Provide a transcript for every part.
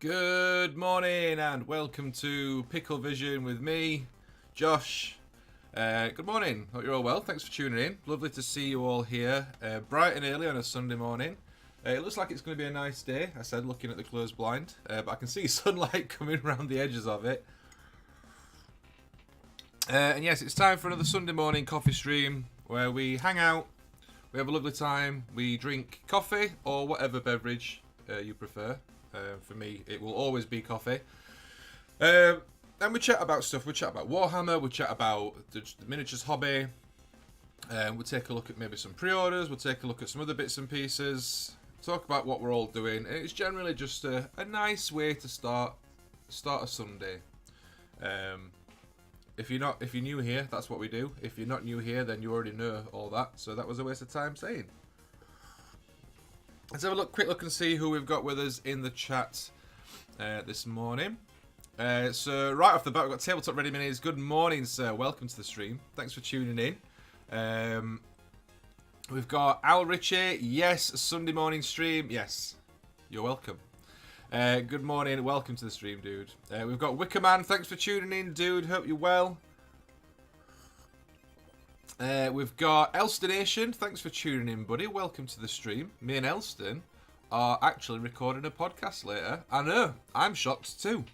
Good morning and welcome to Pickle Vision with me, Josh. Good morning. Hope you're all well. Thanks for tuning in. Lovely to see you all here, bright and early on a Sunday morning. It looks like it's going to be a nice day, I said, looking at the closed blind, but I can see sunlight coming around the edges of it. And yes, it's time for another Sunday morning coffee stream where we hang out, we have a lovely time, we drink coffee or whatever beverage you prefer. For me, it will always be coffee. And we chat about stuff. We chat about Warhammer. We chat about the miniatures hobby. We'll take a look at maybe some pre-orders. We'll take a look at some other bits and pieces. Talk about what we're all doing. And it's generally just a nice way to start a Sunday. If you're new here, that's what we do. If you're not new here, then you already know all that. So that was a waste of time saying. Let's have a quick look and see who we've got with us in the chat this morning. So right off the bat, we've got Tabletop Ready Minis. Good morning, sir. Welcome to the stream. Thanks for tuning in. We've got Al Ritchie. Yes, Sunday morning stream. Yes, you're welcome. Good morning. Welcome to the stream, dude. We've got Wickerman. Thanks for tuning in, dude. Hope you're well. We've got Elstonation. Thanks for tuning in, buddy. Welcome to the stream. Me and Elston are actually recording a podcast later. I know. I'm shocked too.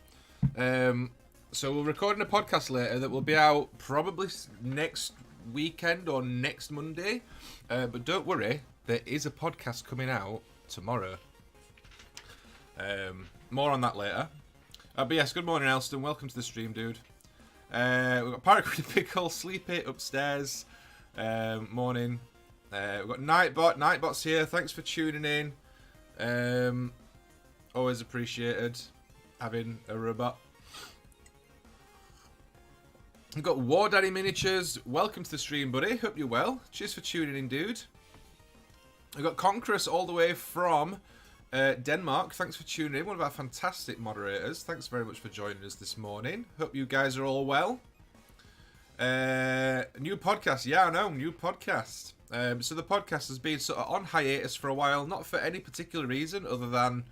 So we're recording a podcast later that will be out probably next weekend or next Monday. But don't worry, there is a podcast coming out tomorrow. More on that later. But yes, good morning, Elston. Welcome to the stream, dude. We've got Paragraph Pickle, Sleepy upstairs. Morning. We've got Nightbot. Nightbot's here. Thanks for tuning in. Always appreciated having a robot. We've got War Daddy Miniatures. Welcome to the stream, buddy. Hope you're well. Cheers for tuning in, dude. We've got Conquerus all the way from Denmark. Thanks for tuning in. One of our fantastic moderators. Thanks very much for joining us this morning. Hope you guys are all well. New podcast. Yeah, I know. New podcast. So the podcast has been sort of on hiatus for a while. Not for any particular reason other than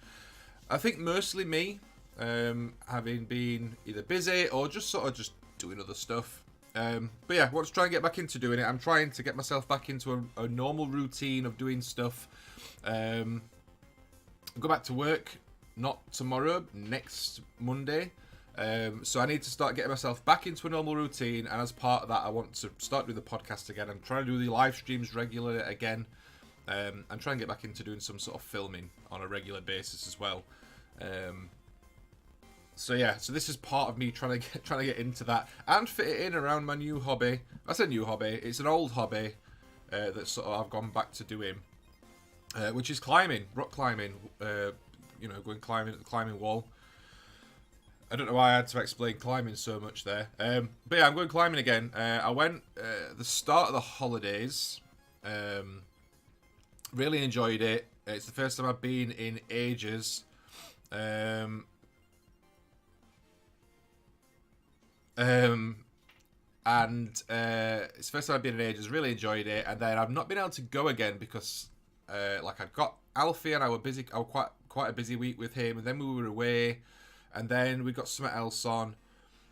I think mostly me having been either busy or just sort of just doing other stuff. But yeah, I want to try and get back into doing it. I'm trying to get myself back into a normal routine of doing stuff. Go back to work, not tomorrow, next Monday. So I need to start getting myself back into a normal routine, and as part of that, I want to start doing the podcast again. I'm trying to do the live streams regularly again, and try and get back into doing some sort of filming on a regular basis as well. So yeah, so this is part of me trying to get into that and fit it in around my new hobby. I said new hobby; it's an old hobby that sort of I've gone back to doing, which is climbing, rock climbing. Going climbing at the climbing wall. I don't know why I had to explain climbing so much there. But yeah, I'm going climbing again. I went the start of the holidays. Really enjoyed it. It's the first time I've been in ages. and it's the first time I've been in ages. Really enjoyed it, and then I've not been able to go again because like I got Alfie and I were busy. I was quite a busy week with him, and then we were away, and then we got something else on.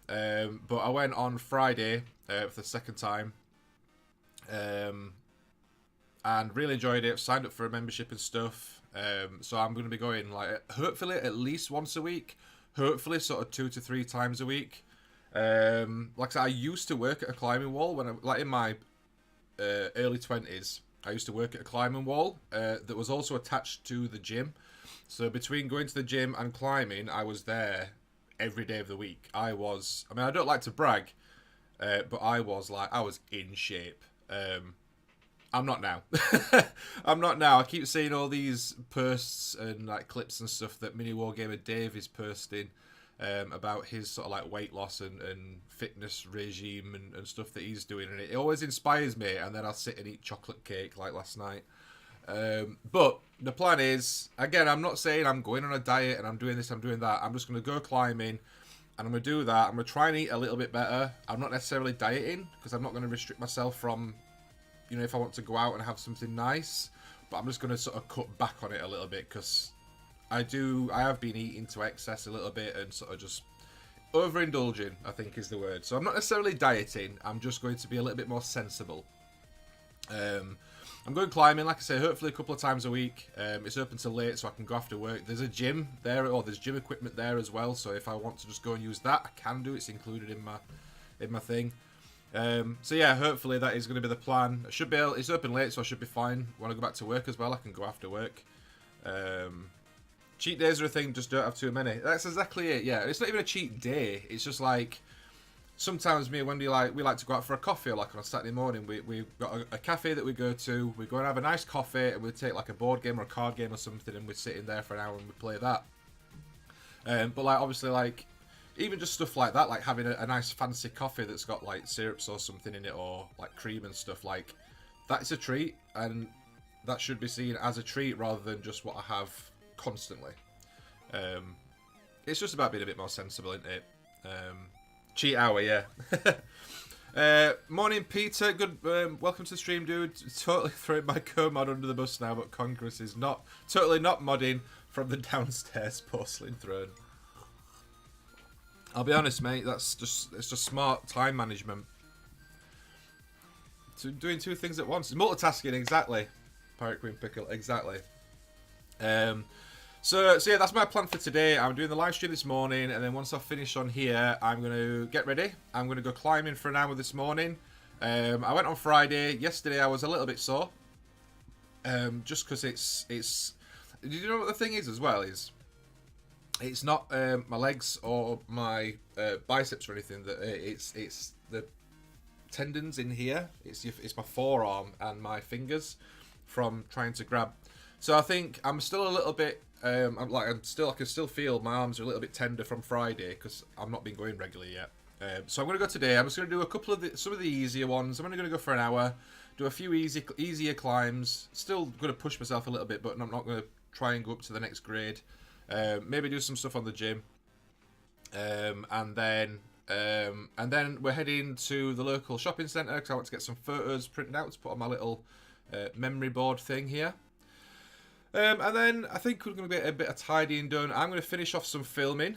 But I went on Friday for the second time, and really enjoyed it. Signed up for a membership and stuff. So I'm going to be going like hopefully at least once a week. Hopefully sort of 2 to 3 times a week. Like I said, I used to work at a climbing wall when I like in my early 20s. I used to work at a climbing wall that was also attached to the gym. So between going to the gym and climbing, I was there every day of the week. I mean, I don't like to brag, but I was in shape. I'm not now. I'm not now. I keep seeing all these posts and like clips and stuff that Mini Wargamer Dave is posting about his sort of like weight loss and fitness regime and stuff that he's doing, and it always inspires me. And then I'll sit and eat chocolate cake like last night. But the plan is, again, I'm not saying I'm going on a diet and I'm doing this, I'm doing that. I'm just going to go climbing and I'm going to do that. I'm going to try and eat a little bit better. I'm not necessarily dieting because I'm not going to restrict myself from, you know, if I want to go out and have something nice, but I'm just going to sort of cut back on it a little bit because I have been eating to excess a little bit and sort of just overindulging, I think is the word. So I'm not necessarily dieting. I'm just going to be a little bit more sensible. I'm going climbing, like I say, hopefully a couple of times a week. It's open till late, so I can go after work. There's a gym there, or there's gym equipment there as well. So if I want to just go and use that, I can do. It's included in my thing. So yeah, hopefully that is going to be the plan. I should be able, it's open late, so I should be fine. When I go back to work as well, I can go after work. Cheat days are a thing, just don't have too many. That's exactly it, yeah. It's not even a cheat day. It's just like, sometimes me and Wendy, we like to go out for a coffee, or like on a Saturday morning. We've got a cafe that we go to. We go and have a nice coffee, and we take like a board game or a card game or something, and we sit in there for an hour and we play that. But like, obviously, like, even just stuff like that, like having a nice fancy coffee that's got like syrups or something in it, or like cream and stuff, like that's a treat, and that should be seen as a treat rather than just what I have constantly. It's just about being a bit more sensible, isn't it? Cheat hour, yeah. Morning, Peter. Good. Welcome to the stream, dude. Totally throwing my co-mod under the bus now, but Congress is totally not modding from the downstairs porcelain throne. I'll be honest, mate. It's just smart time management. Doing 2 things at once. Multitasking, exactly. Pirate Queen Pickle, exactly. So yeah, that's my plan for today. I'm doing the live stream this morning, and then once I finish on here, I'm going to get ready. I'm going to go climbing for an hour this morning. I went on Friday. Yesterday I was a little bit sore. Just because it's... Do you know what the thing is as well? It's not my legs or my biceps or anything. It's the tendons in here. It's my forearm and my fingers from trying to grab. So I think I'm still a little bit. I can still feel my arms are a little bit tender from Friday because I've not been going regularly yet. So I'm going to go today. I'm just going to do a couple of some of the easier ones. I'm only going to go for an hour, do a few easier climbs. Still going to push myself a little bit, but I'm not going to try and go up to the next grade. Maybe do some stuff on the gym, and then we're heading to the local shopping centre because I want to get some photos printed out to put on my little memory board thing here. And then I think we're going to get a bit of tidying done. I'm going to finish off some filming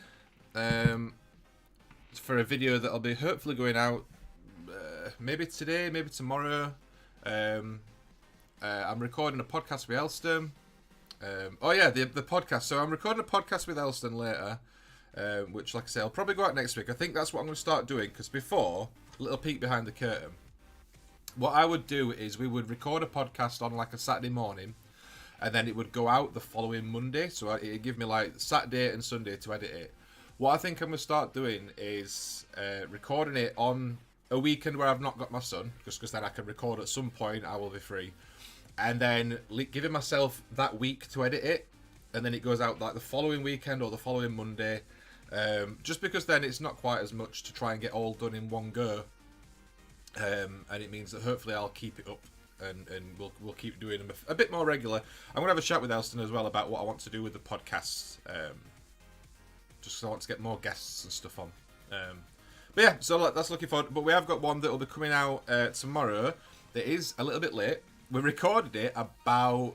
for a video that'll be hopefully going out maybe today, maybe tomorrow. I'm recording a podcast with Elston. Oh yeah, the podcast. So I'm recording a podcast with Elston later, which, like I say, I'll probably go out next week. I think that's what I'm going to start doing, because before, a little peek behind the curtain, what I would do is we would record a podcast on like a Saturday morning, and then it would go out the following Monday. So it'd give me like Saturday and Sunday to edit it. What I think I'm going to start doing is recording it on a weekend where I've not got my son, just because then I can record at some point. I will be free. And then giving myself that week to edit it, and then it goes out like the following weekend or the following Monday, just because then it's not quite as much to try and get all done in one go, and it means that hopefully I'll keep it up, and we'll keep doing them a bit more regular. I'm gonna have a chat with Elston as well about what I want to do with the podcasts, just because I want to get more guests and stuff on. But yeah, so that's looking forward. But we have got one that will be coming out tomorrow. That is a little bit late. We recorded it about,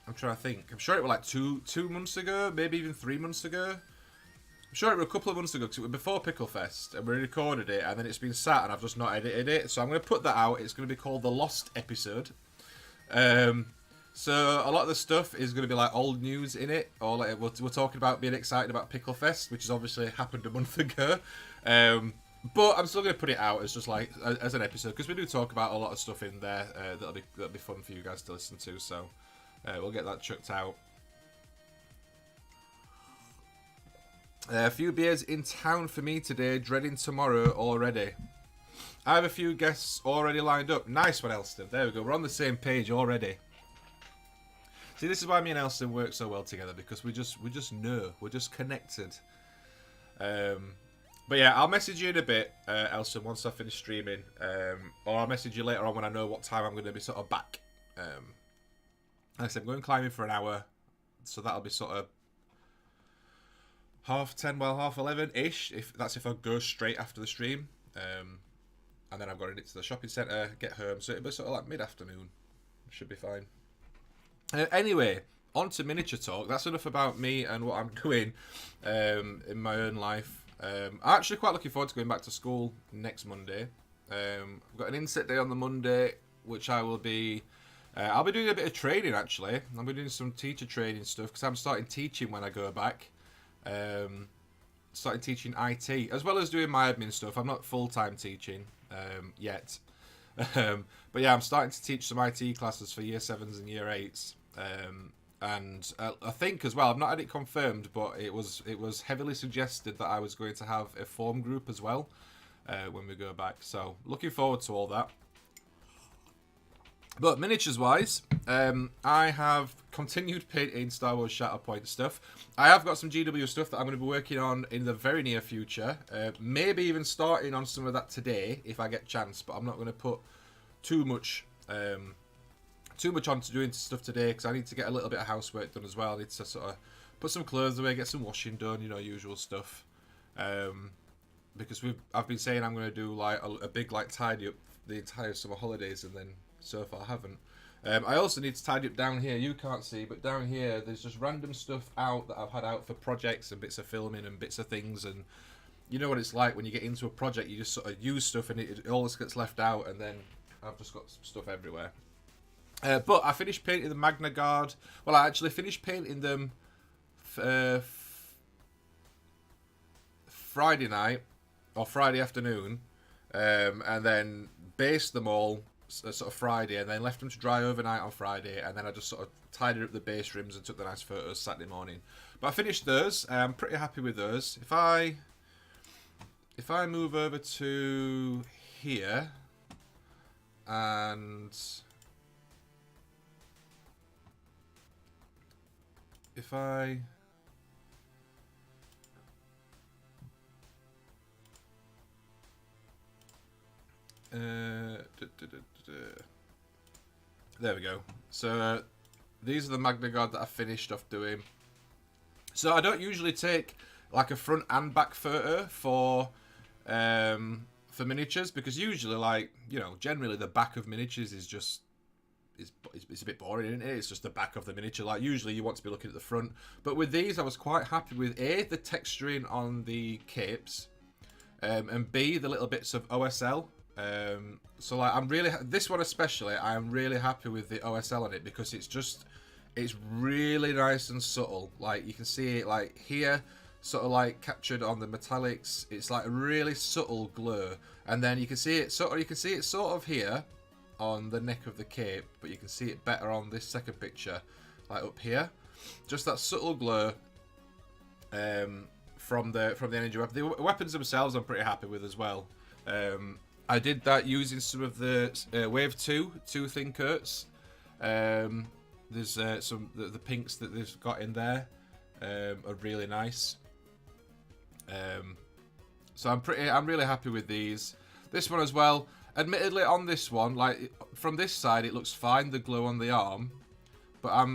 I'm trying to think. I'm sure it was like two months ago, maybe even 3 months ago. I'm sure it was a couple of months ago because it was before Pickle Fest, and we recorded it, and then it's been sat, and I've just not edited it. So I'm going to put that out. It's going to be called the Lost episode. So a lot of the stuff is going to be like old news in it, or like we're talking about being excited about Pickle Fest, which has obviously happened a month ago. But I'm still going to put it out as just like as an episode because we do talk about a lot of stuff in there that'll be fun for you guys to listen to. So we'll get that chucked out. A few beers in town for me today. Dreading tomorrow already. I have a few guests already lined up. Nice one, Elston. There we go. We're on the same page already. See, this is why me and Elston work so well together because we just know. We're just connected. But yeah, I'll message you in a bit, Elston, once I finish streaming. Or I'll message you later on when I know what time I'm going to be sort of back. Like I said, I'm going climbing for an hour. So that'll be sort of 10:30, well, 11:30-ish. If I go straight after the stream. And then I've got to get to the shopping centre, get home. So it'll be sort of like mid-afternoon. Should be fine. Anyway, on to miniature talk. That's enough about me and what I'm doing in my own life. I'm actually quite looking forward to going back to school next Monday. I've got an inset day on the Monday, which I'll be doing a bit of training actually. I'll be doing some teacher training stuff because I'm starting teaching when I go back. Starting teaching IT as well as doing my admin stuff. I'm not full-time teaching yet. But yeah, I'm starting to teach some IT classes for year 7s and year 8s. And I think as well, I've not had it confirmed, but it was heavily suggested that I was going to have a form group as well when we go back. So looking forward to all that. But miniatures wise, I have continued painting Star Wars Shatterpoint stuff. I have got some GW stuff that I'm going to be working on in the very near future. Maybe even starting on some of that today if I get a chance, but I'm not going to put too much onto doing stuff today because I need to get a little bit of housework done as well. I need to sort of put some clothes away, get some washing done, you know, usual stuff. Because I've been saying I'm going to do like a big like tidy up the entire summer holidays, and then so far I haven't. I also need to tidy up down here. You can't see, but down here there's just random stuff out that I've had out for projects and bits of filming and bits of things. And you know what it's like when you get into a project, you just sort of use stuff and it always gets left out, and then I've just got some stuff everywhere. But I finished painting the Magna Guard. Well, I actually finished painting them Friday night or Friday afternoon, and then based them all sort of Friday, and then left them to dry overnight on Friday, and then I just sort of tidied up the base rims and took the nice photos Saturday morning. But I finished those. I'm pretty happy with those. If I move over to here and if I there we go. So these are the Magna Guard that I finished off doing. So I don't usually take like a front and back photo for miniatures, because usually, like, you know, generally the back of miniatures is just it's a bit boring, isn't it? It's just the back of the miniature. Like, usually you want to be looking at the front. But with these, I was quite happy with A, the texturing on the capes, and B, the little bits of OSL. So like, this one especially, I am really happy with the OSL on it, because it's really nice and subtle. Like, you can see it like here, sort of like captured on the metallics. It's like a really subtle glow, and then you can see it sort of here on the neck of the cape, but you can see it better on this second picture, like up here. Just that subtle glow from the energy weapon. The weapons themselves I'm pretty happy with as well. I did that using some of the Wave 2 thin coats. There's some the pinks that they've got in there are really nice. So I'm really happy with these. This one as well. Admittedly, on this one, like from this side, it looks fine, the glow on the arm. But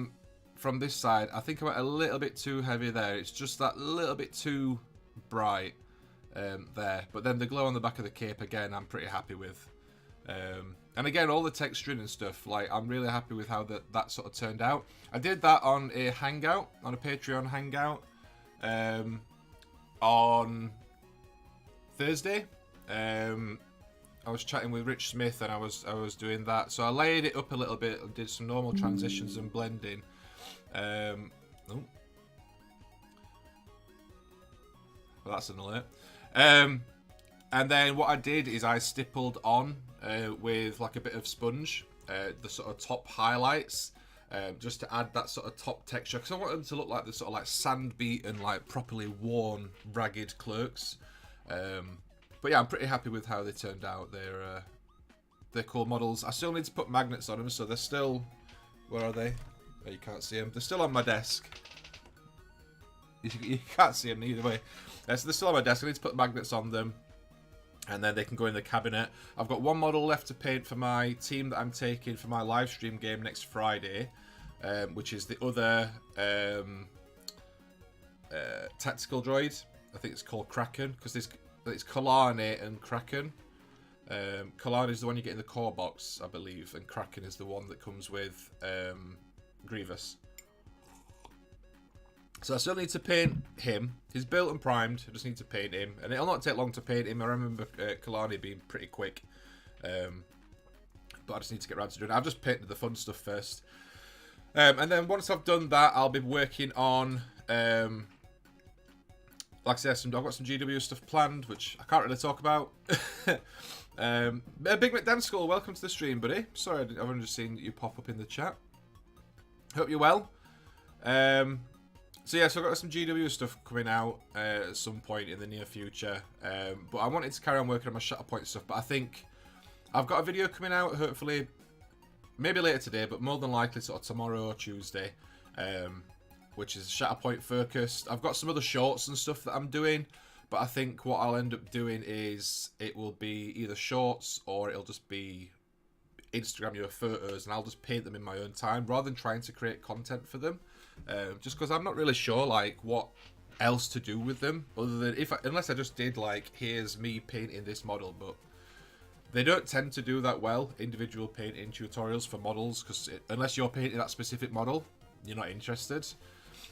from this side, I think I went a little bit too heavy there. It's just that little bit too bright. there. But then the glow on the back of the cape, again, I'm pretty happy with. And again, all the texturing and stuff, like, I'm really happy with how that sort of turned out. I did that on a hangout, on a Patreon hangout, on Thursday. I was chatting with Rich Smith and I was doing that. So I laid it up a little bit and did some normal transitions and blending. Well, that's an alert. And then what I did is I stippled on with like a bit of sponge, the sort of top highlights, just to add that sort of top texture, because I want them to look like the sort of like sand beaten, like properly worn, ragged clerks. But yeah, I'm pretty happy with how they turned out. They're cool models. I still need to put magnets on them, so they're still... Where are they? Oh, you can't see them. They're still on my desk. You can't see them either way. So they're still on my desk. I need to put magnets on them, and then they can go in the cabinet. I've got one model left to paint for my team that I'm taking for my live stream game next Friday, which is the other tactical droid. I think it's called Kraken, because it's Kalani and Kraken. Kalani is the one you get in the core box, I believe, and Kraken is the one that comes with Grievous. So I still need to paint him. He's built and primed. I just need to paint him, and it'll not take long to paint him. I remember Kalani being pretty quick, but I just need to get around to doing it. I've just painted the fun stuff first, and then once I've done that, I'll be working on, like I said, I've got some GW stuff planned, which I can't really talk about. Big McDan Skull, welcome to the stream, buddy. Sorry, I've only just seen you pop up in the chat. Hope you're well. So yeah, so I've got some GW stuff coming out at some point in the near future. But I wanted to carry on working on my Shatterpoint stuff, but I think I've got a video coming out, hopefully, maybe later today, but more than likely sort of tomorrow or Tuesday, which is Shatterpoint focused. I've got some other shorts and stuff that I'm doing, but I think what I'll end up doing is it will be either shorts or it'll just be Instagram your photos, and I'll just paint them in my own time rather than trying to create content for them. Just because I'm not really sure like what else to do with them other than unless I just did like, here's me painting this model, but they don't tend to do that well, individual painting tutorials for models, because unless you're painting that specific model, you're not interested.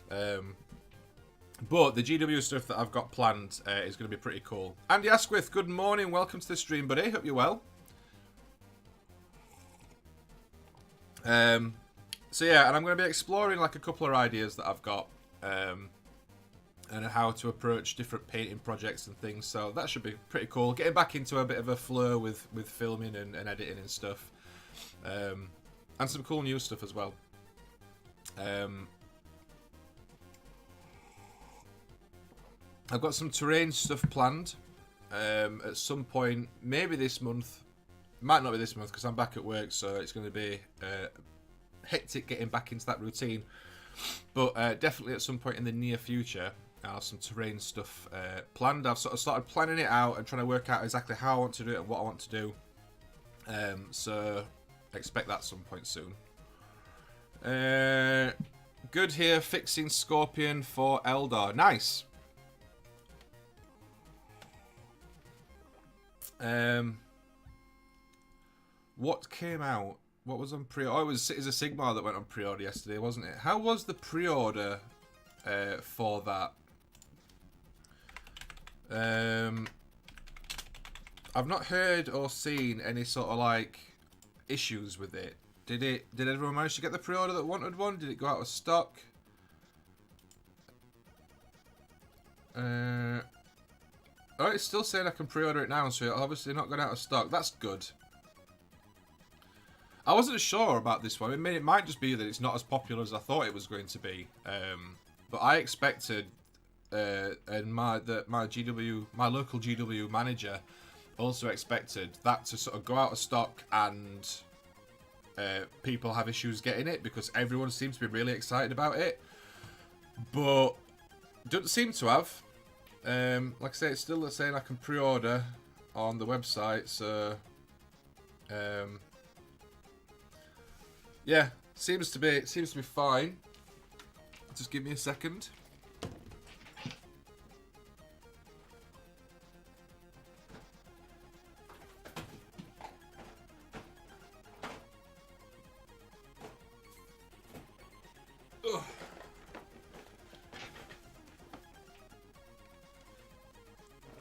But the GW stuff that I've got planned is going to be pretty cool. Andy Asquith, good morning, welcome to the stream, buddy. Hope you're well. So yeah, and I'm going to be exploring like a couple of ideas that I've got, and how to approach different painting projects and things. So that should be pretty cool. Getting back into a bit of a flow with filming and editing and stuff, and some cool new stuff as well. I've got some terrain stuff planned at some point, maybe this month. Might not be this month because I'm back at work, so it's going to be hectic getting back into that routine. But definitely at some point in the near future, I'll have some terrain stuff planned. I've sort of started planning it out and trying to work out exactly how I want to do it and what I want to do. So expect that some point soon. Good here, fixing Scorpion for Eldar. Nice. What came out? What was on pre-order? Oh, it was Cities of Sigmar that went on pre-order yesterday, wasn't it? How was the pre-order for that? I've not heard or seen any sort of like issues with it. Did everyone manage to get the pre-order that wanted one? Did it go out of stock? Oh, it's still saying I can pre-order it now, so it's obviously not gone out of stock. That's good. I wasn't sure about this one. I mean, it might just be that it's not as popular as I thought it was going to be. But I expected, and my local GW manager also expected that to sort of go out of stock and people have issues getting it because everyone seems to be really excited about it. But doesn't seem to have. Like I say, it's still saying I can pre-order on the website, so yeah, seems to be fine. Just give me a second.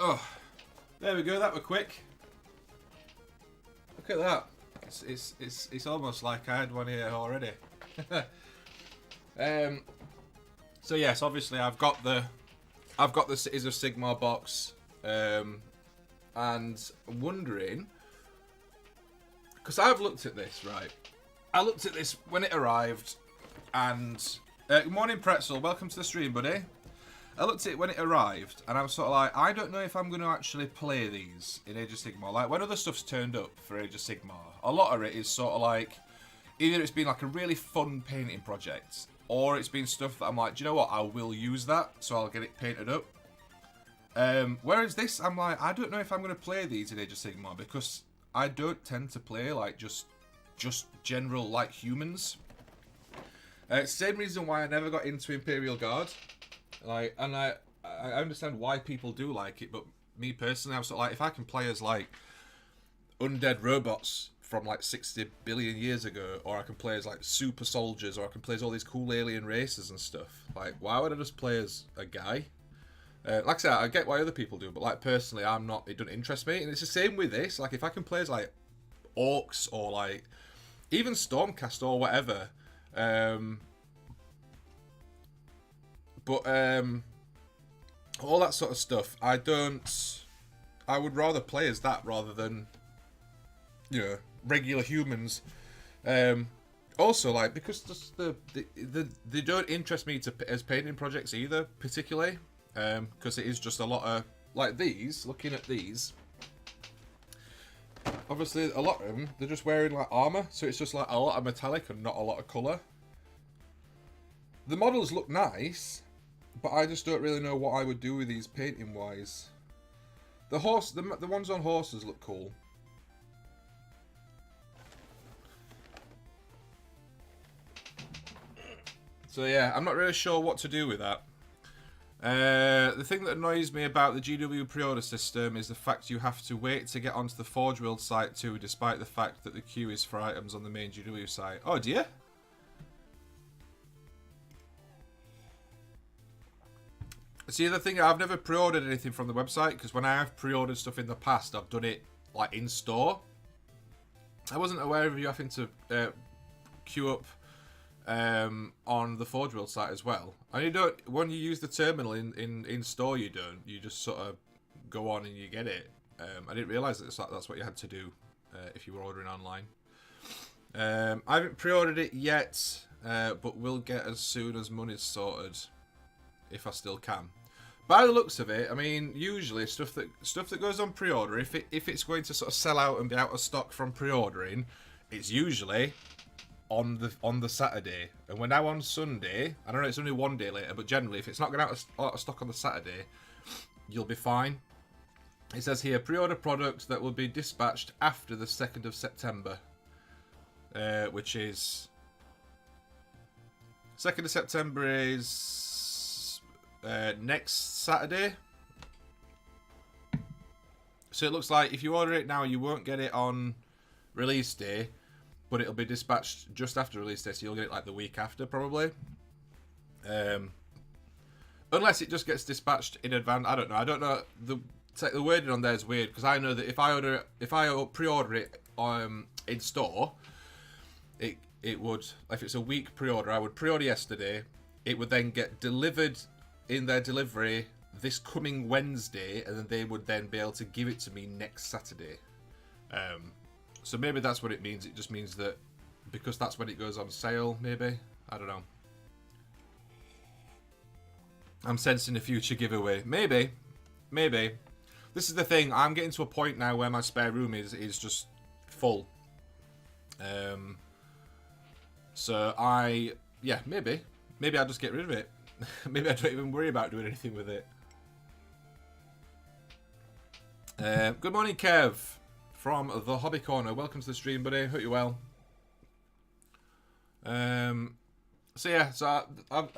Oh, there we go. That were quick. Look at that. It's almost like I had one here already. So yes, obviously I've got the Cities of Sigmar box, and I'm wondering, because I've looked at this, right? I looked at this when it arrived, and good morning Pretzel, welcome to the stream, buddy. I looked at it when it arrived, and I was sort of like, I don't know if I'm going to actually play these in Age of Sigmar. Like, when other stuff's turned up for Age of Sigmar, a lot of it is sort of like, either it's been like a really fun painting project, or it's been stuff that I'm like, do you know what, I will use that, so I'll get it painted up. Whereas this, I'm like, I don't know if I'm going to play these in Age of Sigmar, because I don't tend to play, like, just general, like, humans. Same reason why I never got into Imperial Guard. Like, and I understand why people do like it, but me personally, I'm sort of like, if I can play as like undead robots from like 60 billion years ago, or I can play as like super soldiers, or I can play as all these cool alien races and stuff, like, why would I just play as a guy? Like I said, I get why other people do, but like personally, I'm not. It doesn't interest me, and it's the same with this. Like, if I can play as like orcs or like even Stormcast or whatever. But all that sort of stuff, I would rather play as that rather than, you know, regular humans. Also, like, because just they don't interest me as painting projects either, particularly, because it is just a lot of like these. Looking at these, obviously a lot of them, they're just wearing like armor, so it's just like a lot of metallic and not a lot of color. The models look nice, but I just don't really know what I would do with these painting wise. The ones on horses look cool. So yeah, I'm not really sure what to do with that. The thing that annoys me about the GW pre-order system is the fact you have to wait to get onto the Forge World site too, despite the fact that the queue is for items on the main GW site. Oh dear. See, the thing, I've never pre-ordered anything from the website, because when I have pre-ordered stuff in the past, I've done it, like, in store. I wasn't aware of you having to queue up on the Forge World site as well. And you don't, when you use the terminal in store, you don't. You just sort of go on and you get it. I didn't realise that that's what you had to do if you were ordering online. I haven't pre-ordered it yet, but will get as soon as money's sorted. If I still can. By the looks of it, I mean, usually stuff that goes on pre-order, if it's going to sort of sell out and be out of stock from pre-ordering, it's usually on the Saturday. And we're now on Sunday. I don't know, it's only one day later, but generally, if it's not going out of stock on the Saturday, you'll be fine. It says here, pre-order product that will be dispatched after the 2nd of September, which is 2nd of September is next Saturday. So it looks like if you order it now, you won't get it on release day, but it'll be dispatched just after release day, so you'll get it like the week after probably. Unless it just gets dispatched in advance. I don't know. The wording on there is weird, because I know that if I pre-order it in store, it would, if it's a week pre-order, I would pre-order yesterday. It would then get delivered in their delivery this coming Wednesday, and then they would then be able to give it to me next Saturday. So maybe that's what it means. It just means that because that's when it goes on sale, maybe. I don't know. I'm sensing a future giveaway. Maybe. This is the thing. I'm getting to a point now where my spare room is just full. So maybe I'll just get rid of it. Maybe I don't even worry about doing anything with it. Good morning, Kev, from the Hobby Corner. Welcome to the stream, buddy. Hope you're well. So I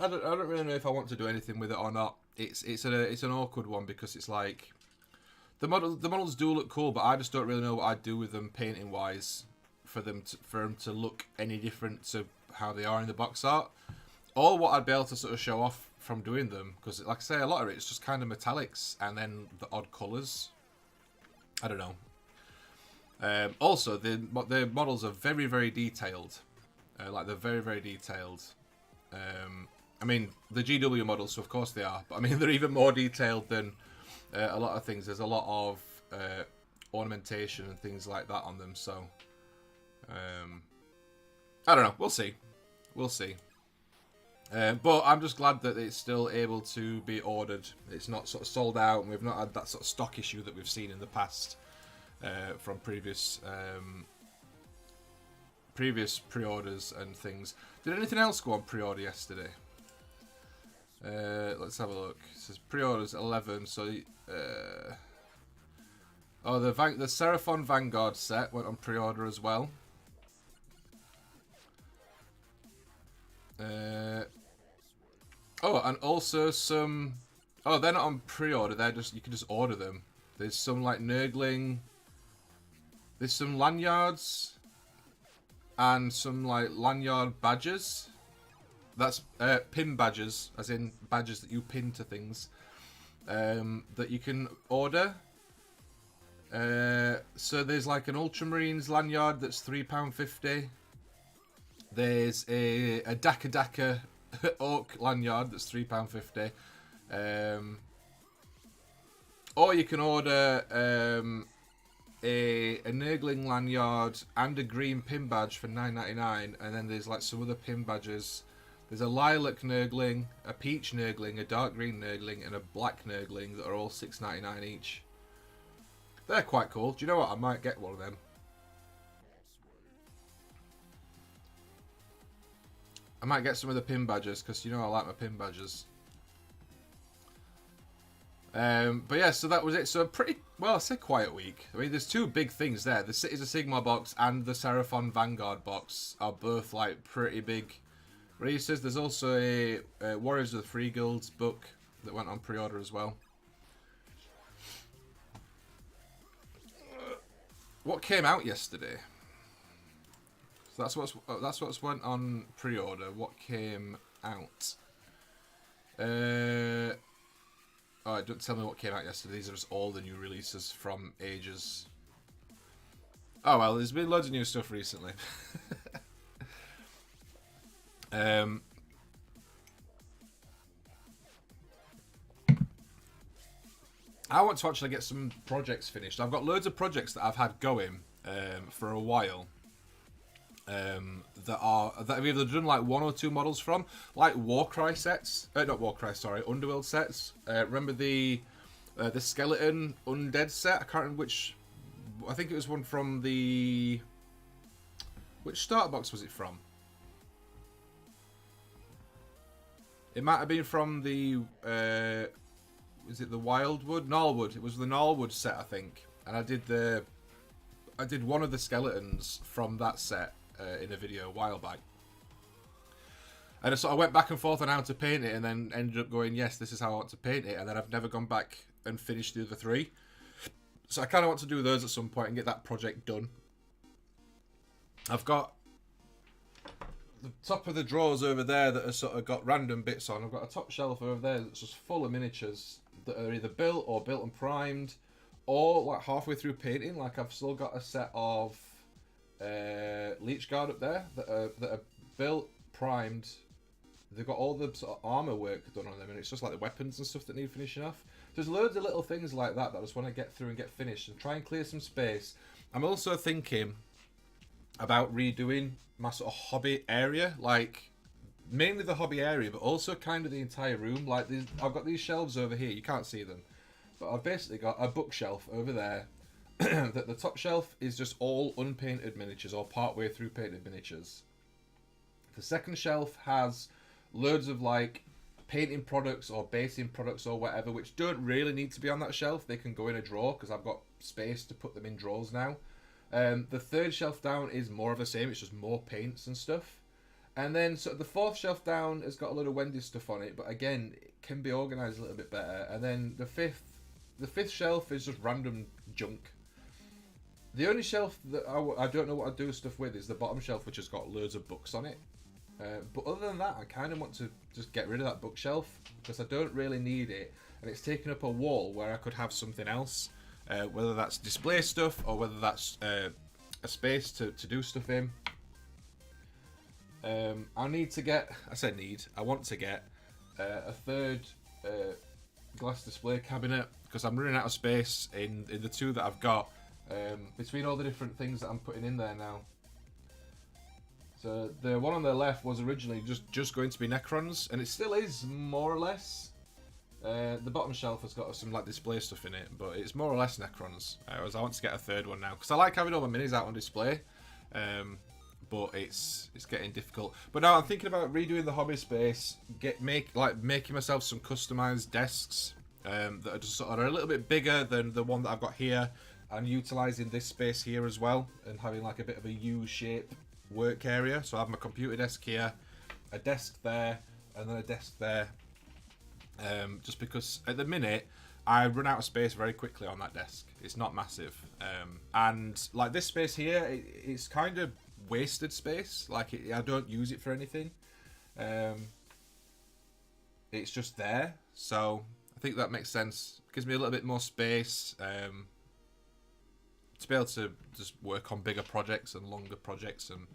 don't really know if I want to do anything with it or not. It's an awkward one, because it's like the models do look cool, but I just don't really know what I'd do with them painting wise for them to look any different to how they are in the box art. Or what I'd be able to sort of show off from doing them, because like I say, a lot of it's just kind of metallics and then the odd colours. I don't know. Also, the models are very, very detailed. Like, they're very, very detailed. I mean, the GW models, so of course they are, but I mean, they're even more detailed than a lot of things. There's a lot of ornamentation and things like that on them, so I don't know. We'll see. We'll see. But I'm just glad that it's still able to be ordered. It's not sort of sold out, and we've not had that sort of stock issue that we've seen in the past from previous pre-orders and things. Did anything else go on pre-order yesterday? Let's have a look. It says pre-orders 11. So oh, the Seraphon Vanguard set went on pre-order as well. Oh, and also some. Oh, they're not on pre-order. They're just, you can just order them. There's some like Nurgling. There's some lanyards and some like lanyard badges. That's pin badges, as in badges that you pin to things, that you can order. So there's like an Ultramarines lanyard that's £3.50. There's a Daka Daka Orc lanyard that's £3.50. Or you can order a Nurgling lanyard and a green pin badge for $9.99, and then there's like some other pin badges. There's a lilac Nurgling, a peach Nurgling, a dark green Nurgling, and a black Nurgling that are all $6.99 each. They're quite cool. Do you know what? I might get one of them. I might get some of the pin badges, because you know I like my pin badges. But yeah, so that was it. So a pretty, well, I say quiet week. I mean, there's two big things there. The Cities of Sigmar box and the Seraphon Vanguard box are both like pretty big releases. There's also a Warriors of the Free Guilds book that went on pre-order as well. What came out yesterday? So that's what's went on pre-order. What came out? Oh, don't tell me what came out yesterday. These are just all the new releases from ages. Oh well, there's been loads of new stuff recently. I want to actually get some projects finished. I've got loads of projects that I've had going for a while. That I've either done like one or two models from, like Warcry sets, not Warcry, sorry, Underworld sets. Remember the skeleton undead set? I can't remember which. I think it was one from the. Which starter box was it from? It might have been from the. Was it the Wildwood? Gnarlwood. It was the Gnarlwood set, I think. And I did one of the skeletons from that set. In a video a while back, and so I went back and forth on how to paint it, and then ended up going, yes, this is how I want to paint it, and then I've never gone back and finished the other three. So I kind of want to do those at some point and get that project done. I've got the top of the drawers over there that are sort of got random bits on. I've got a top shelf over there that's just full of miniatures that are either built or built and primed, or like halfway through painting. Like I've still got a set of Leech Guard up there that are built, primed. They've got all the sort of armor work done on them, and it's just like the weapons and stuff that need finishing off. There's loads of little things like that I just want to get through and get finished and try and clear some space. I'm also thinking about redoing my sort of hobby area, like mainly the hobby area, but also kind of the entire room. Like I've got these shelves over here, you can't see them, but I've basically got a bookshelf over there. That the top shelf is just all unpainted miniatures or partway through painted miniatures. The second shelf has loads of like painting products or basing products or whatever, which don't really need to be on that shelf. They can go in a drawer because I've got space to put them in drawers now. The third shelf down is more of the same. It's just more paints and stuff. And then so the fourth shelf down has got a load of Wendy's stuff on it, but again, it can be organised a little bit better. And then the fifth shelf is just random junk. The only shelf that I don't know what I do stuff with is the bottom shelf, which has got loads of books on it. But other than that, I kind of want to just get rid of that bookshelf because I don't really need it, and it's taking up a wall where I could have something else, whether that's display stuff or whether that's a space to do stuff in. I need to get, I want to get a third glass display cabinet because I'm running out of space in the two that I've got, between all the different things that I'm putting in there now. So the one on the left was originally just going to be Necrons, and it still is, more or less. The bottom shelf has got some like display stuff in it, but it's more or less Necrons. Whereas I want to get a third one now because I like having all my minis out on display, but it's getting difficult. But now I'm thinking about redoing the hobby space, making myself some customized desks that are just sort of a little bit bigger than the one that I've got here, and utilizing this space here as well, and having like a bit of a U shape work area. So I have my computer desk here, a desk there, and then a desk there. Just because at the minute I run out of space very quickly on that desk. It's not massive, and like this space here, it's kind of wasted space. Like I don't use it for anything. It's just there, so I think that makes sense. It gives me a little bit more space to be able to just work on bigger projects and longer projects. And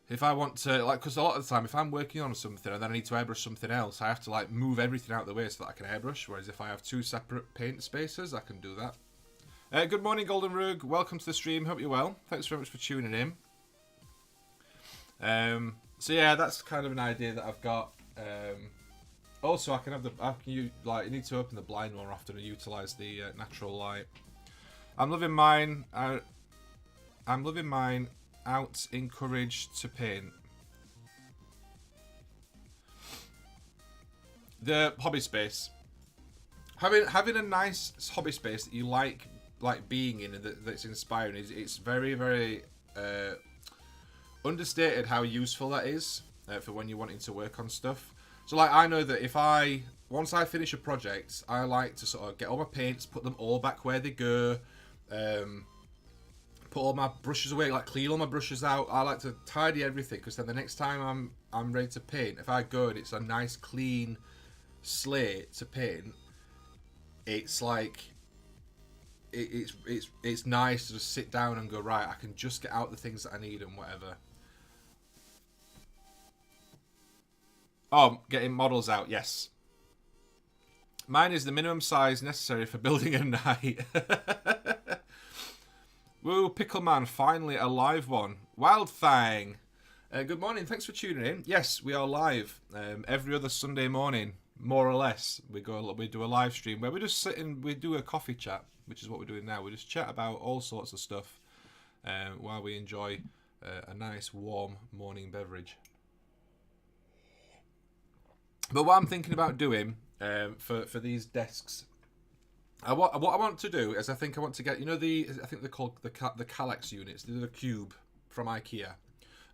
if I want to, like, because a lot of the time if I'm working on something and then I need to airbrush something else, I have to like move everything out of the way so that I can airbrush, whereas if I have two separate paint spaces, I can do that. Good morning, Golden Rug, welcome to the stream, hope you're well, thanks very much for tuning in. So yeah, that's kind of an idea that I've got. Also I can have you need to open the blind more often and utilize the natural light. I'm loving mine out, encouraged to paint. The hobby space. Having a nice hobby space that you like being in and that's inspiring it's very, very understated how useful that is for when you're wanting to work on stuff. So like I know that once I finish a project, I like to sort of get all my paints, put them all back where they go, put all my brushes away, like clean all my brushes out. I like to tidy everything because then the next time I'm ready to paint, if I go and it's a nice clean slate to paint, it's like it's nice to just sit down and go, right, I can just get out the things that I need and whatever. Oh, getting models out, yes. Mine is the minimum size necessary for building a night. Woo, Pickle Man, finally a live one. Wild Fang. Good morning, thanks for tuning in. Yes, we are live every other Sunday morning, more or less. We do a live stream where we just sit and we do a coffee chat, which is what we're doing now. We just chat about all sorts of stuff while we enjoy a nice warm morning beverage. But what I'm thinking about doing for these desks, what I want to do is I want to get, I think they're called the Kallax units. They're the cube from IKEA.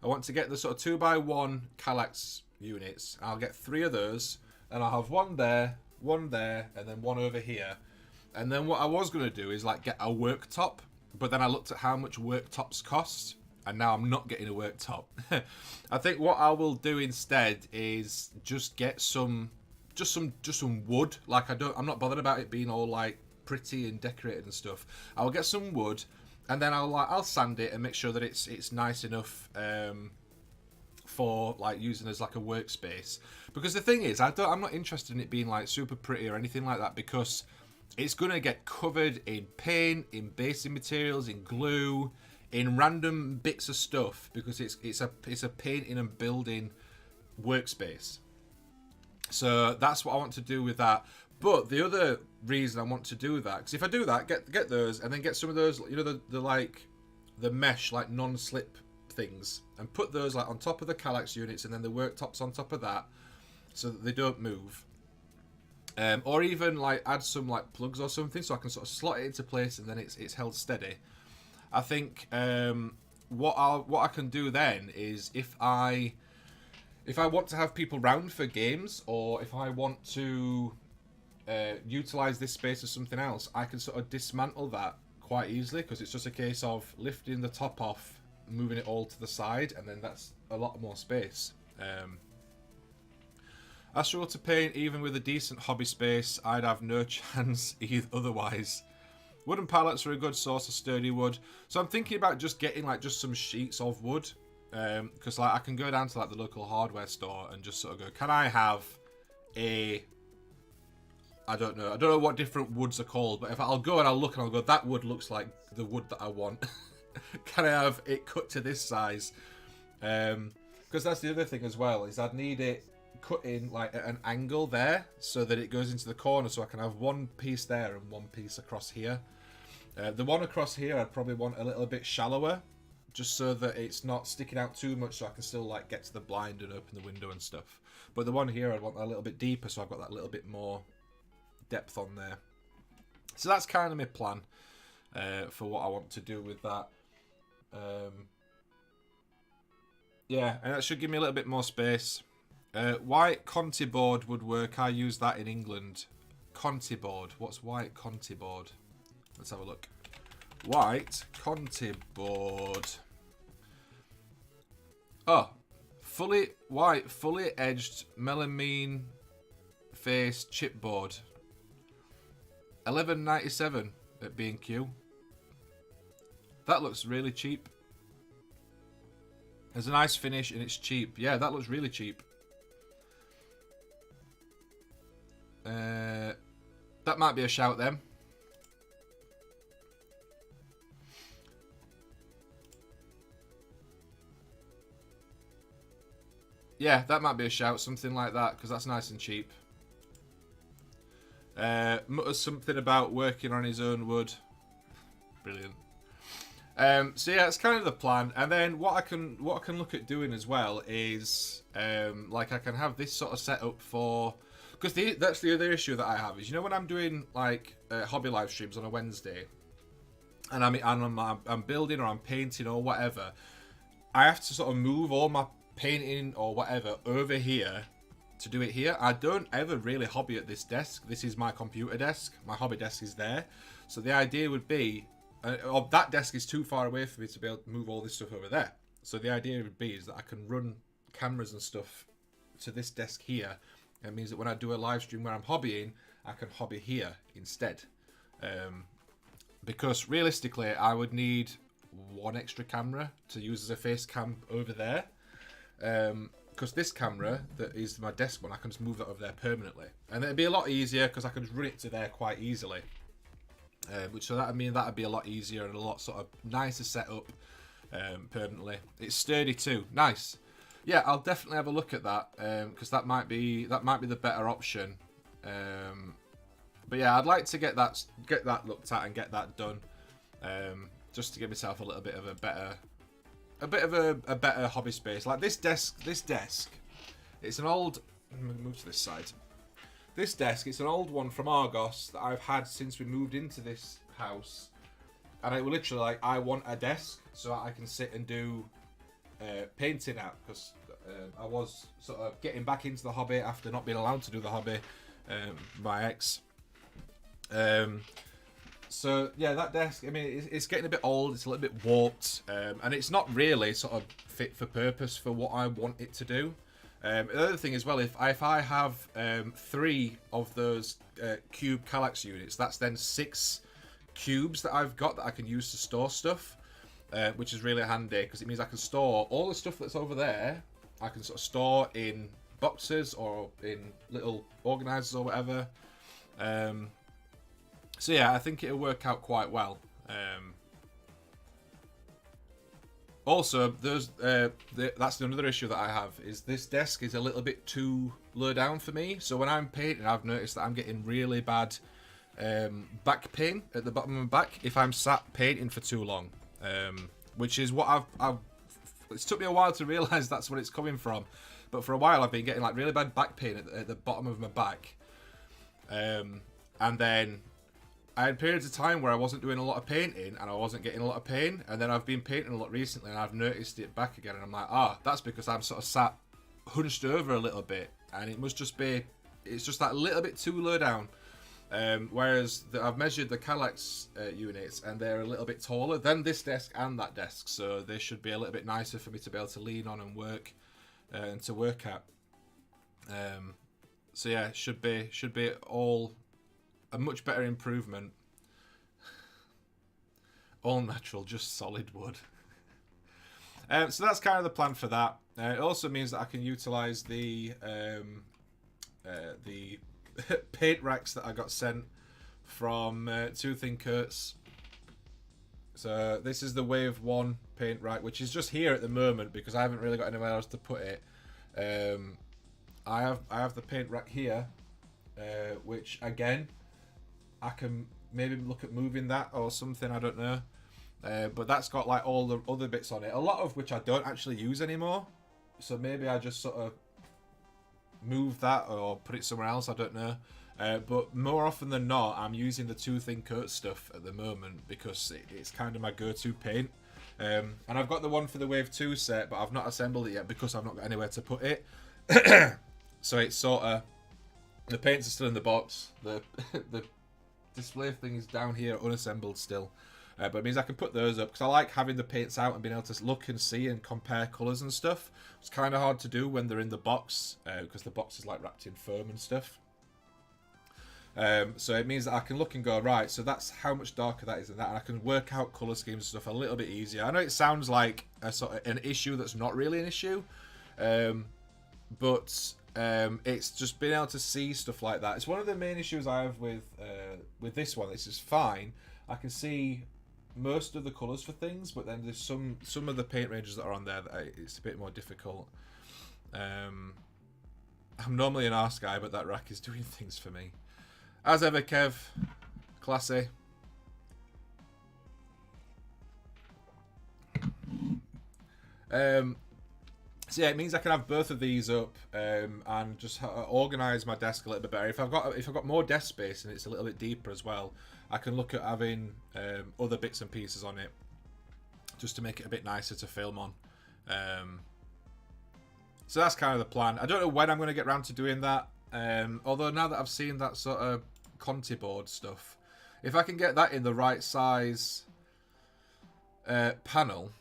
I want to get the sort of 2x1 Kallax units. I'll get 3 of those, and I'll have one there, and then one over here. And then what I was going to do is like get a worktop, but then I looked at how much worktops cost, and now I'm not getting a worktop. I think what I will do instead is just get some wood. Like I'm not bothered about it being all like pretty and decorated and stuff. I'll get some wood, and then I'll sand it and make sure that it's nice enough for like using as like a workspace. Because the thing is, I'm not interested in it being like super pretty or anything like that, because it's gonna get covered in paint, in basing materials, in glue, in random bits of stuff, because it's a painting and building workspace. So that's what I want to do with that. But the other reason I want to do that, because if I do that, get those, and then get some of those, the mesh like non-slip things, and put those like on top of the Kallax units, and then the worktops on top of that, so that they don't move. Or even like add some like plugs or something, so I can sort of slot it into place, and then it's held steady. I think what I can do then is if I want to have people round for games, or if I want to utilize this space as something else, I can sort of dismantle that quite easily, because it's just a case of lifting the top off, moving it all to the side, and then that's a lot more space. I struggle to paint even with a decent hobby space. I'd have no chance otherwise. Wooden pallets are a good source of sturdy wood. So I'm thinking about just getting like just some sheets of wood. Because like I can go down to like the local hardware store and just sort of go, can I have a... I don't know what different woods are called, but if I'll go and I'll look and I'll go, that wood looks like the wood that I want. Can I have it cut to this size? Because that's the other thing as well, is I'd need it cut in like at an angle there so that it goes into the corner, so I can have one piece there and one piece across here. The one across here I'd probably want a little bit shallower, just so that it's not sticking out too much, so I can still like get to the blind and open the window and stuff. But the one here I'd want a little bit deeper, so I've got that little bit more depth on there. So that's kind of my plan for what I want to do with that. Yeah, and that should give me a little bit more space. White Conti board would work. I use that in England. Conti board. What's white Conti board? Let's have a look. White Conti board. Oh, fully white, fully edged melamine face chipboard. 11.97 at B&Q. That looks really cheap. There's a nice finish and it's cheap. Yeah, that looks really cheap. That might be a shout then. Yeah, that might be a shout, something like that, because that's nice and cheap. Mutters something about working on his own wood. Brilliant. So yeah, it's kind of the plan. And then what I can look at doing as well is like I can have this sort of setup for, because that's the other issue that I have is, you know, when I'm doing like hobby live streams on a Wednesday, and I'm building or I'm painting or whatever, I have to sort of move all my painting or whatever over here to do it here. I don't ever really hobby at this desk. This is my computer desk. My hobby desk is there. So the idea would be, that desk is too far away for me to be able to move all this stuff over there. So the idea would be is that I can run cameras and stuff to this desk here. It means that when I do a live stream where I'm hobbying, I can hobby here instead. Because realistically, I would need one extra camera to use as a face cam over there. Because this camera that is my desk one, I can just move that over there permanently, and it'd be a lot easier because I can just run it to there quite easily. So that would mean that'd be a lot easier and a lot sort of nicer setup permanently. It's sturdy too, nice. Yeah, I'll definitely have a look at that because that might be the better option. But yeah, I'd like to get that looked at and get that done, just to give myself a little bit of a better hobby space. Like this desk, it's an old, I'm gonna move to this side. This desk, it's an old one from Argos that I've had since we moved into this house, and it was literally like, I want a desk so I can sit and do painting at, because I was sort of getting back into the hobby after not being allowed to do the hobby by ex. So yeah, that desk, I mean, it's getting a bit old, it's a little bit warped, and it's not really sort of fit for purpose for what I want it to do. The other thing as well, if I have 3 of those cube Kallax units, that's then 6 cubes that I've got that I can use to store stuff, which is really handy because it means I can store all the stuff that's over there. I can sort of store in boxes or in little organisers or whatever. So yeah, I think it'll work out quite well. Also, that's another issue that I have, is this desk is a little bit too low down for me. So when I'm painting, I've noticed that I'm getting really bad back pain at the bottom of my back if I'm sat painting for too long. Which is what it's took me a while to realise that's what it's coming from. But for a while I've been getting like really bad back pain at the bottom of my back. And then I had periods of time where I wasn't doing a lot of painting and I wasn't getting a lot of pain, and then I've been painting a lot recently and I've noticed it back again, and I'm like, that's because I'm sort of sat hunched over a little bit, and it must just be, it's just that little bit too low down. Whereas I've measured the Kallax units and they're a little bit taller than this desk and that desk, so they should be a little bit nicer for me to be able to lean on and work to work at. So yeah, it should be all a much better improvement. All natural, just solid wood. So that's kind of the plan for that. It also means that I can utilize the paint racks that I got sent from Tooth and Kurtz. So this is the Wave 1 paint rack, which is just here at the moment because I haven't really got anywhere else to put it. I have the paint rack here, which again I can maybe look at moving that or something, I don't know. But that's got like all the other bits on it, a lot of which I don't actually use anymore. So maybe I just sort of move that or put it somewhere else, I don't know. But more often than not, I'm using the Tooth and Coat stuff at the moment because it's kind of my go-to paint. And I've got the one for the Wave 2 set, but I've not assembled it yet because I've not got anywhere to put it. So it's sort of, the paints are still in the box. The display thing is down here unassembled still. But it means I can put those up because I like having the paints out and being able to look and see and compare colours and stuff. It's kind of hard to do when they're in the box because the box is like wrapped in foam and stuff. So it means that I can look and go, right, so that's how much darker that is than that, and I can work out colour schemes and stuff a little bit easier. I know it sounds like a sort of an issue that's not really an issue, but it's just being able to see stuff like that. It's one of the main issues I have with this one. This is fine. I can see most of the colours for things, but then there's some of the paint ranges that are on there that it's a bit more difficult. I'm normally an arse guy, but that rack is doing things for me. As ever, Kev, classy. So yeah, it means I can have both of these up and just organise my desk a little bit better. If I've got more desk space and it's a little bit deeper as well, I can look at having other bits and pieces on it just to make it a bit nicer to film on. So that's kind of the plan. I don't know when I'm going to get around to doing that. Although now that I've seen that sort of Conti board stuff, if I can get that in the right size panel,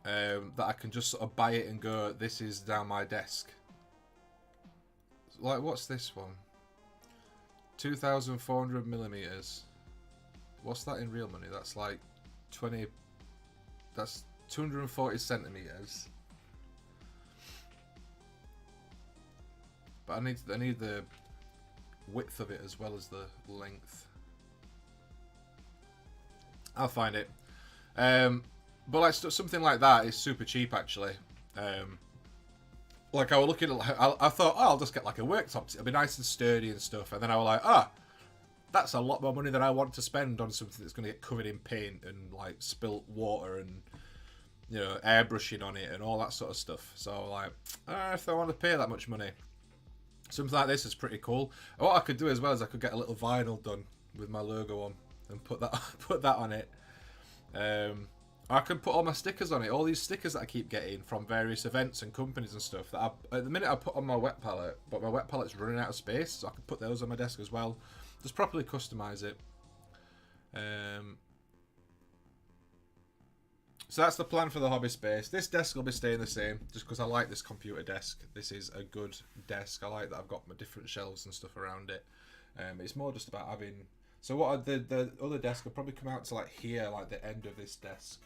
that I can just sort of buy it and go, this is down my desk. Like, what's this one? 2,400 millimeters. What's that in real money? That's like 20. That's 240 centimeters. But I need the width of it as well as the length. I'll find it. But like something like that is super cheap actually. Like I was looking at, I thought, oh, I'll just get like a worktop. It'll be nice and sturdy and stuff. And then I was like, ah, that's a lot more money than I want to spend on something that's going to get covered in paint and like spilt water and, you know, airbrushing on it and all that sort of stuff. So I was like, I don't know if I want to pay that much money. Something like this is pretty cool. And what I could do as well is I could get a little vinyl done with my logo on and put that on it. I can put all my stickers on it. All these stickers that I keep getting from various events and companies and stuff that at the minute I put on my wet palette, but my wet palette's running out of space, so I can put those on my desk as well. Just properly customize it. So that's the plan for the hobby space. This desk will be staying the same, just because I like this computer desk. This is a good desk. I like that I've got my different shelves and stuff around it. It's more just about having. So what the other desk will probably come out to like here, like the end of this desk.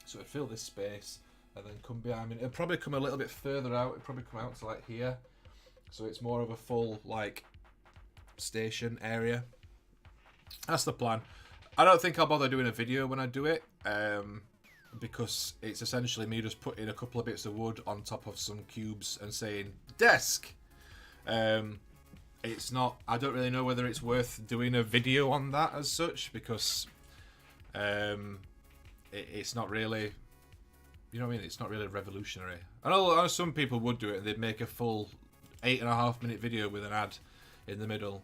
So it'd fill this space and then come behind me. It'll probably come a little bit further out. It'll probably come out to like here. So it's more of a full like station area. That's the plan. I don't think I'll bother doing a video when I do it. Because it's essentially me just putting a couple of bits of wood on top of some cubes and saying desk. It's not. I don't really know whether it's worth doing a video on that as such because it's not really. You know what I mean? It's not really revolutionary. I know some people would do it and they'd make a full 8.5-minute video with an ad in the middle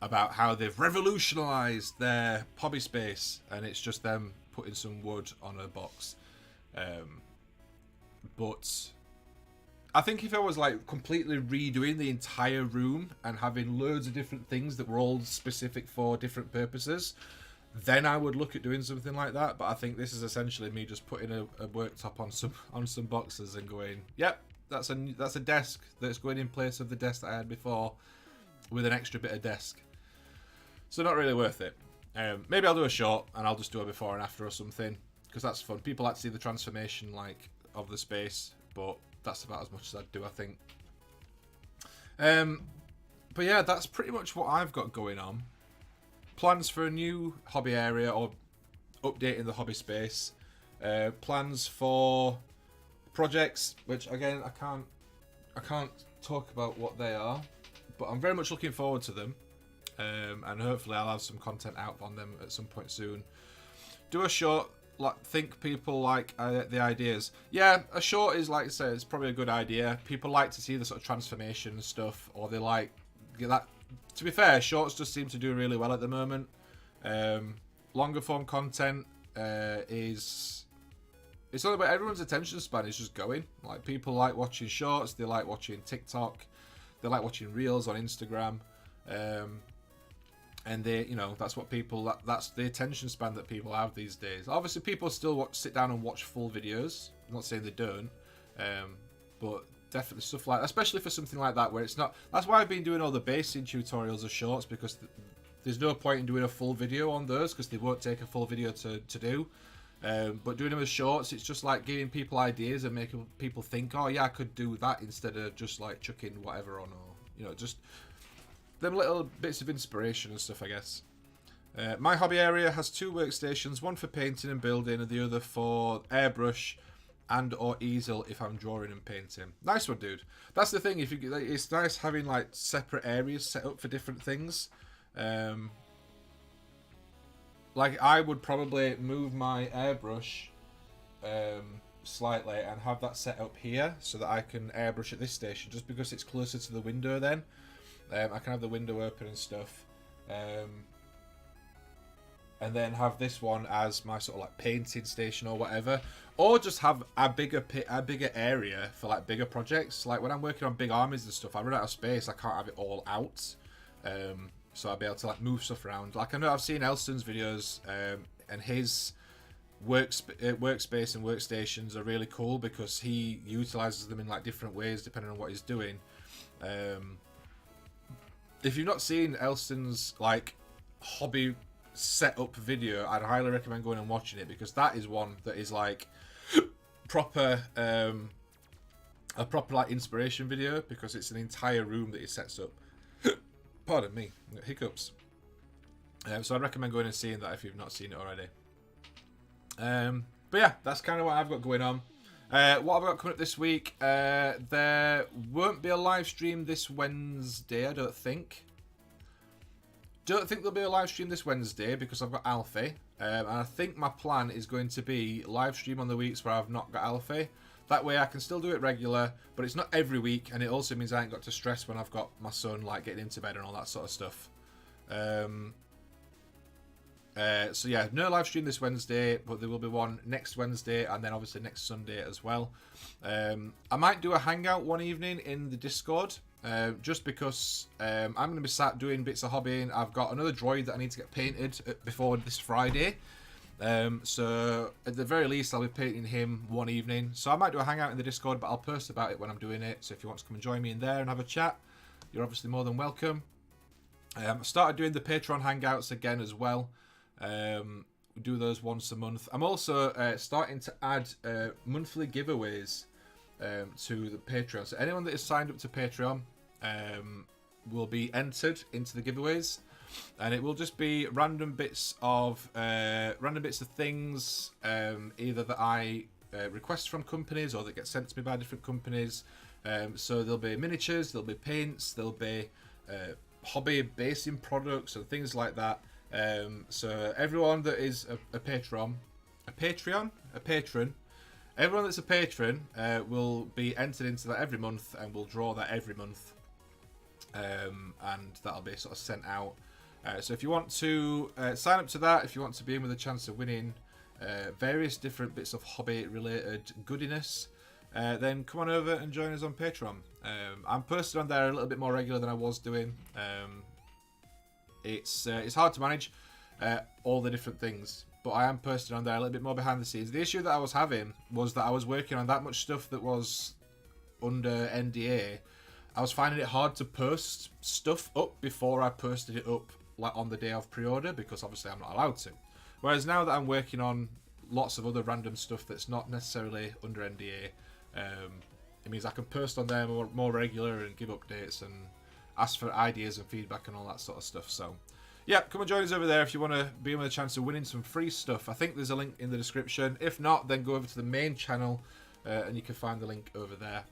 about how they've revolutionised their hobby space, and it's just them putting some wood on a box. But I think if I was like completely redoing the entire room and having loads of different things that were all specific for different purposes, then I would look at doing something like that. But I think this is essentially me just putting a worktop on some boxes and going, yep, that's a desk that's going in place of the desk that I had before, with an extra bit of desk. So not really worth it. Maybe I'll do a short and I'll just do a before and after or something, because that's fun. People like to see the transformation like of the space, but that's about as much as I'd do, I think. But yeah, that's pretty much what I've got going on. Plans for a new hobby area or updating the hobby space. Plans for projects, which again I can't talk about what they are, but I'm very much looking forward to them. And hopefully I'll have some content out on them at some point soon. Do a short, like, think people like the ideas. Yeah, a short is, like I say, it's probably a good idea. People like to see the sort of transformation and stuff, or they like that. To be fair, shorts just seem to do really well at the moment. Longer form content is... It's all about everyone's attention span is just going. Like, people like watching shorts, they like watching TikTok, they like watching reels on Instagram. And they, you know, that's what people, that's the attention span that people have these days. Obviously, people still sit down and watch full videos. I'm not saying they don't, but definitely stuff like, especially for something like that where it's not. That's why I've been doing all the basing tutorials of shorts, because there's no point in doing a full video on those because they won't take a full video to do. But doing them as shorts, it's just like giving people ideas and making people think, oh yeah, I could do that, instead of just like chucking whatever on, or, you know, just them little bits of inspiration and stuff, I guess. My hobby area has 2 workstations, one for painting and building, and the other for airbrush and or easel if I'm drawing and painting. Nice one, dude. That's the thing. It's nice having like separate areas set up for different things. Like, I would probably move my airbrush slightly and have that set up here so that I can airbrush at this station, just because it's closer to the window then. I can have the window open and stuff, and then have this one as my sort of like painting station or whatever, or just have a bigger area for like bigger projects. Like when I'm working on big armies and stuff, I run out of space. I can't have it all out, so I'll be able to like move stuff around. Like, I know I've seen Elston's videos, and his workspace and workstations are really cool because he utilizes them in like different ways depending on what he's doing. If you've not seen Elston's like hobby setup video, I'd highly recommend going and watching it, because that is one that is like proper a proper like inspiration video, because it's an entire room that he sets up. Pardon me, hiccups. So I'd recommend going and seeing that if you've not seen it already. But yeah, that's kind of what I've got going on. What have I got coming up this week? There won't be a live stream this Wednesday, I don't think. Don't think there'll be a live stream this Wednesday because I've got Alfie. And I think my plan is going to be live stream on the weeks where I've not got Alfie. That way I can still do it regular, but it's not every week, and it also means I ain't got to stress when I've got my son like getting into bed and all that sort of stuff. So yeah, no live stream this Wednesday, but there will be one next Wednesday, and then obviously next Sunday as well. I might do a hangout one evening in the Discord, just because I'm going to be sat doing bits of hobbying. I've got another droid that I need to get painted before this Friday. So at the very least I'll be painting him one evening. So I might do a hangout in the Discord, but I'll post about it when I'm doing it. So if you want to come and join me in there and have a chat, you're obviously more than welcome. I started doing the Patreon hangouts again as well. We do those once a month. I'm also starting to add monthly giveaways to the Patreon. So anyone that is signed up to Patreon will be entered into the giveaways, and it will just be random bits of things, either that I request from companies or that get sent to me by different companies. So there'll be miniatures, there'll be paints, there'll be hobby basing products and things like that. So everyone that is a patron, everyone that's a patron will be entered into that every month, and we'll draw that every month, and that'll be sort of sent out. So if you want to sign up to that, if you want to be in with a chance of winning various different bits of hobby related goodiness, then come on over and join us on Patreon. I'm posted on there a little bit more regular than I was doing. It's hard to manage all the different things, but I am posted on there a little bit more behind the scenes. The issue that I was having was that I was working on that much stuff that was under NDA. I was finding it hard to post stuff up before I posted it up, like on the day of pre-order, because obviously I'm not allowed to. Whereas now that I'm working on lots of other random stuff that's not necessarily under NDA, it means I can post on there more regular and give updates and ask for ideas and feedback and all that sort of stuff. So yeah, come and join us over there if you want to be with a chance of winning some free stuff. I think there's a link in the description. If not, then go over to the main channel and you can find the link over there.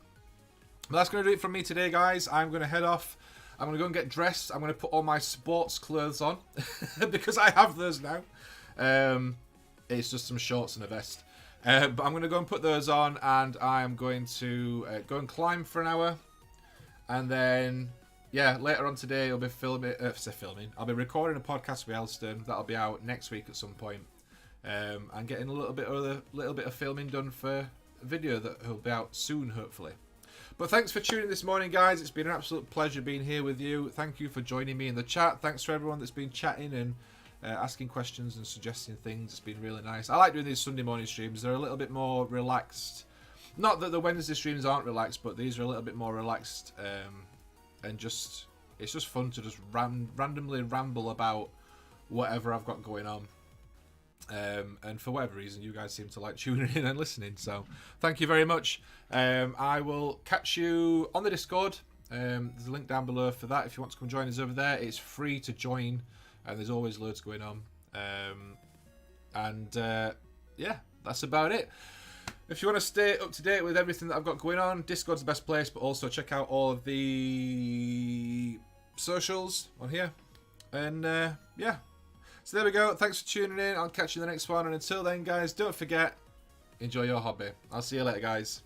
But that's going to do it from me today, guys. I'm going to head off. I'm going to go and get dressed. I'm going to put all my sports clothes on because I have those now. It's just some shorts and a vest. But I'm going to go and put those on, and I'm going to go and climb for an hour. And then, yeah, later on today I'll be I'll be recording a podcast with Elston. That'll be out next week at some point. And getting a little bit of filming done for a video that will be out soon, hopefully. But thanks for tuning in this morning, guys. It's been an absolute pleasure being here with you. Thank you for joining me in the chat. Thanks for everyone that's been chatting and asking questions and suggesting things. It's been really nice. I like doing these Sunday morning streams. They're a little bit more relaxed. Not that the Wednesday streams aren't relaxed, but these are a little bit more relaxed. And just, it's just fun to just randomly ramble about whatever I've got going on. And for whatever reason, you guys seem to like tuning in and listening. So thank you very much. I will catch you on the Discord. There's a link down below for that if you want to come join us over there. It's free to join, and there's always loads going on. Yeah, that's about it. If you want to stay up to date with everything that I've got going on, Discord's the best place, but also check out all of the socials on here. And yeah. So there we go. Thanks for tuning in. I'll catch you in the next one. And until then, guys, don't forget, enjoy your hobby. I'll see you later, guys.